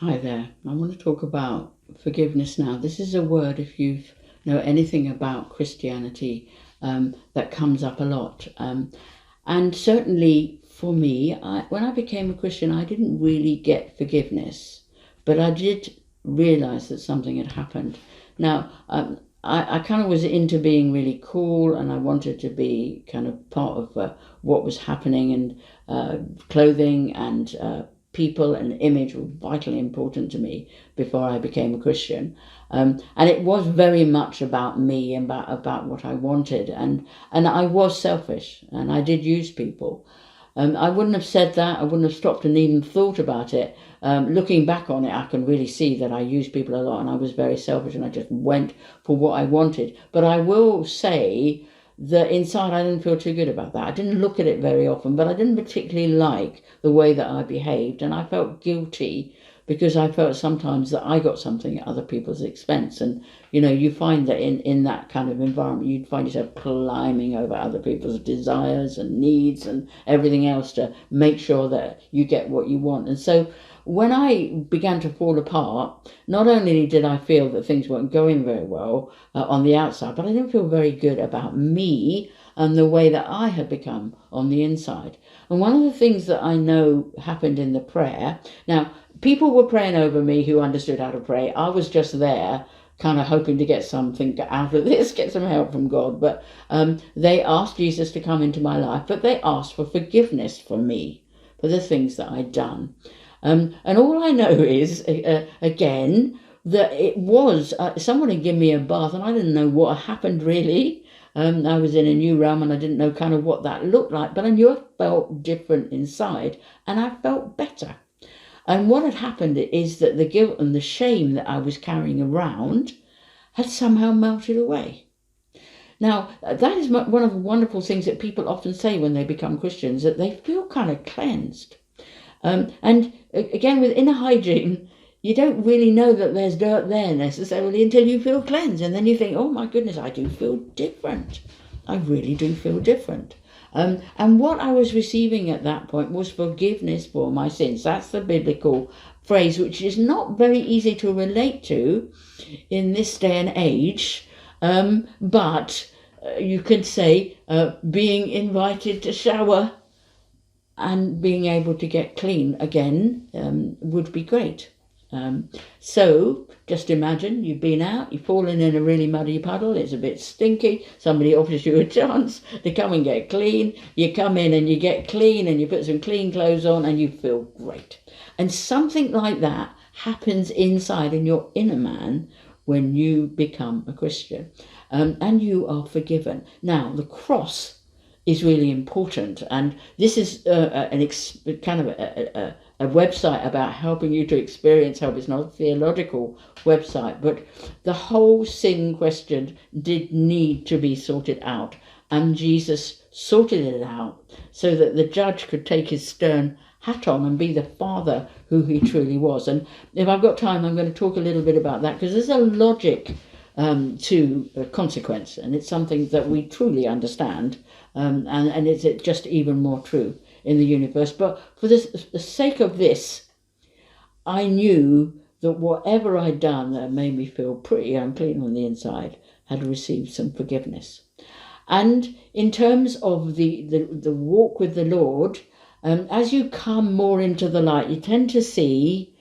Hi there. I want to talk about forgiveness now. This is a word, if you know anything about Christianity, that comes up a lot. And certainly for me, when I became a Christian, I didn't really get forgiveness, but I did realize that something had happened. Now, I kind of was into being really cool, and I wanted to be kind of part of what was happening, and clothing and people and image were vitally important to me before I became a Christian. And it was very much about me and about what I wanted. And I was selfish, and I did use people. I wouldn't have said that. I wouldn't have stopped and even thought about it. Looking back on it, I can really see that I used people a lot, and I was very selfish, and I just went for what I wanted. But I will say that inside I didn't feel too good about that. I didn't look at it very often, but I didn't particularly like the way that I behaved, and I felt guilty because I felt sometimes that I got something at other people's expense. And you find that in that kind of environment, you'd find yourself climbing over other people's desires and needs and everything else to make sure that you get what you want. And so when I began to fall apart, not only did I feel that things weren't going very well on the outside, but I didn't feel very good about me and the way that I had become on the inside. And one of the things that I know happened in the prayer, now, people were praying over me who understood how to pray. I was just there kind of hoping to get something out of this, get some help from God. But they asked Jesus to come into my life, but they asked for forgiveness for me, for the things that I'd done. And all I know is, again, that it was, someone had given me a bath, and I didn't know what happened really. I was in a new realm, and I didn't know kind of what that looked like, but I knew I felt different inside, and I felt better. And what had happened is that the guilt and the shame that I was carrying around had somehow melted away. Now, that is one of the wonderful things that people often say when they become Christians, that they feel kind of cleansed. And again, with inner hygiene, you don't really know that there's dirt there necessarily until you feel cleansed. And then you think, oh my goodness, I do feel different. I really do feel different. And what I was receiving at that point was forgiveness for my sins. That's the biblical phrase, which is not very easy to relate to in this day and age. But you could say being invited to shower and being able to get clean again would be great. So just imagine you've been out, you've fallen in a really muddy puddle, it's a bit stinky, somebody offers you a chance to come and get clean, you come in and you get clean and you put some clean clothes on and you feel great. And something like that happens inside in your inner man when you become a Christian, and you are forgiven. Now, the cross is really important, and this is kind of a website about helping you to experience help. It's not a theological website, but the whole sin question did need to be sorted out, and Jesus sorted it out so that the judge could take his stern hat on and be the father who he truly was. And if I've got time, I'm going to talk a little bit about that, because there's a logic to consequence, and it's something that we truly understand, and it's just even more true in the universe. But for the sake of this, I knew that whatever I'd done that made me feel pretty unclean on the inside had received some forgiveness. And in terms of the walk with the Lord, as you come more into the light, you tend to see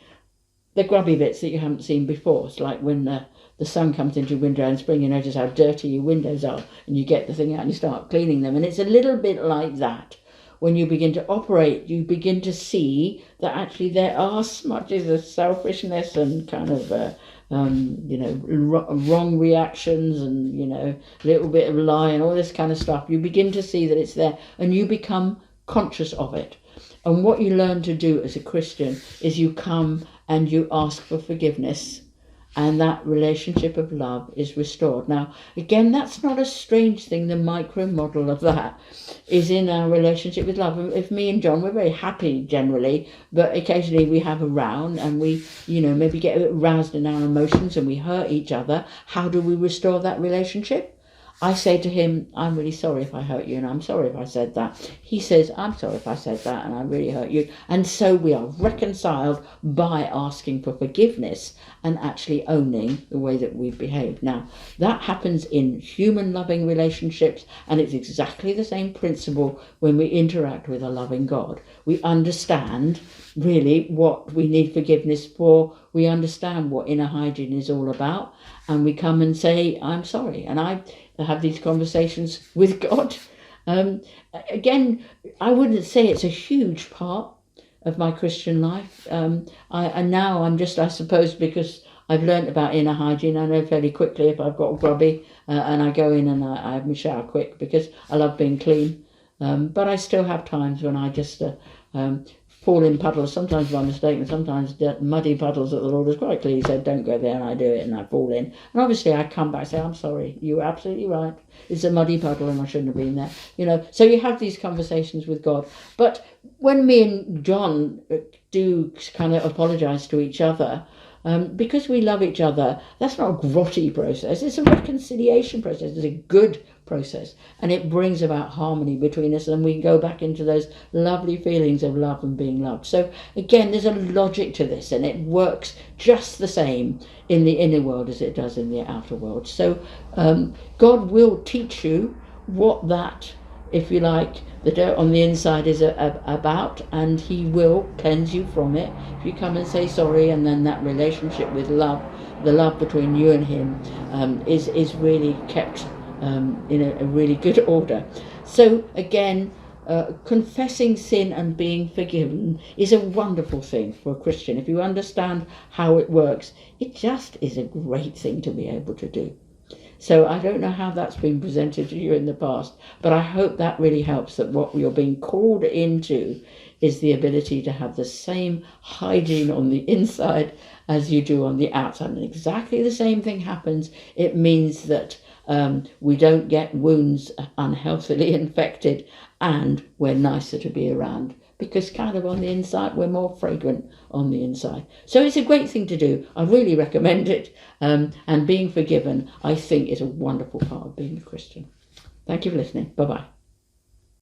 the grubby bits that you haven't seen before. It's like when the sun comes into your window in spring, you notice how dirty your windows are, and you get the thing out and you start cleaning them. And it's a little bit like that. When you begin to operate, you begin to see that actually there are smudges of selfishness and kind of wrong reactions, and a little bit of lie and all this kind of stuff. You begin to see that it's there, and you become conscious of it. And what you learn to do as a Christian is you come and you ask for forgiveness, and that relationship of love is restored. Now, again, that's not a strange thing. The micro model of that is in our relationship with love. If me and John, we're very happy generally, but occasionally we have a row and we, maybe get a bit roused in our emotions and we hurt each other. How do we restore that relationship? I say to him, I'm really sorry if I hurt you, and I'm sorry if I said that. He says, I'm sorry if I said that, and I really hurt you. And so we are reconciled by asking for forgiveness and actually owning the way that we've behaved. Now, that happens in human loving relationships, and it's exactly the same principle when we interact with a loving God. We understand really what we need forgiveness for. We understand what inner hygiene is all about, and we come and say, I'm sorry. And I have these conversations with God. Again, I wouldn't say it's a huge part of my Christian life. And now I'm just, I suppose, because I've learnt about inner hygiene, I know fairly quickly if I've got grubby, and I go in and I have my shower quick because I love being clean. But I still have times when I just fall in puddles, sometimes by mistake, and sometimes muddy puddles that the Lord has quite clearly said, don't go there, and I do it, and I fall in. And obviously I come back and say, I'm sorry, you were absolutely right. It's a muddy puddle and I shouldn't have been there. So you have these conversations with God. But when me and John do kind of apologise to each other, because we love each other, that's not a grotty process. It's a reconciliation process. It's a good process. And it brings about harmony between us, and we can go back into those lovely feelings of love and being loved. So again, there's a logic to this, and it works just the same in the inner world as it does in the outer world. So God will teach you what that, if you like, the dirt on the inside is about, and he will cleanse you from it if you come and say sorry. And then that relationship with love, the love between you and him, is really kept in a really good order. So again, confessing sin and being forgiven is a wonderful thing for a Christian. If you understand how it works, it just is a great thing to be able to do. So I don't know how that's been presented to you in the past, but I hope that really helps, that what you're being called into is the ability to have the same hygiene on the inside as you do on the outside. And exactly the same thing happens. It means that we don't get wounds unhealthily infected, and we're nicer to be around, because kind of on the inside we're more fragrant on the inside. So it's a great thing to do. I really recommend it. And being forgiven, I think, is a wonderful part of being a Christian. Thank you for listening. Bye-bye.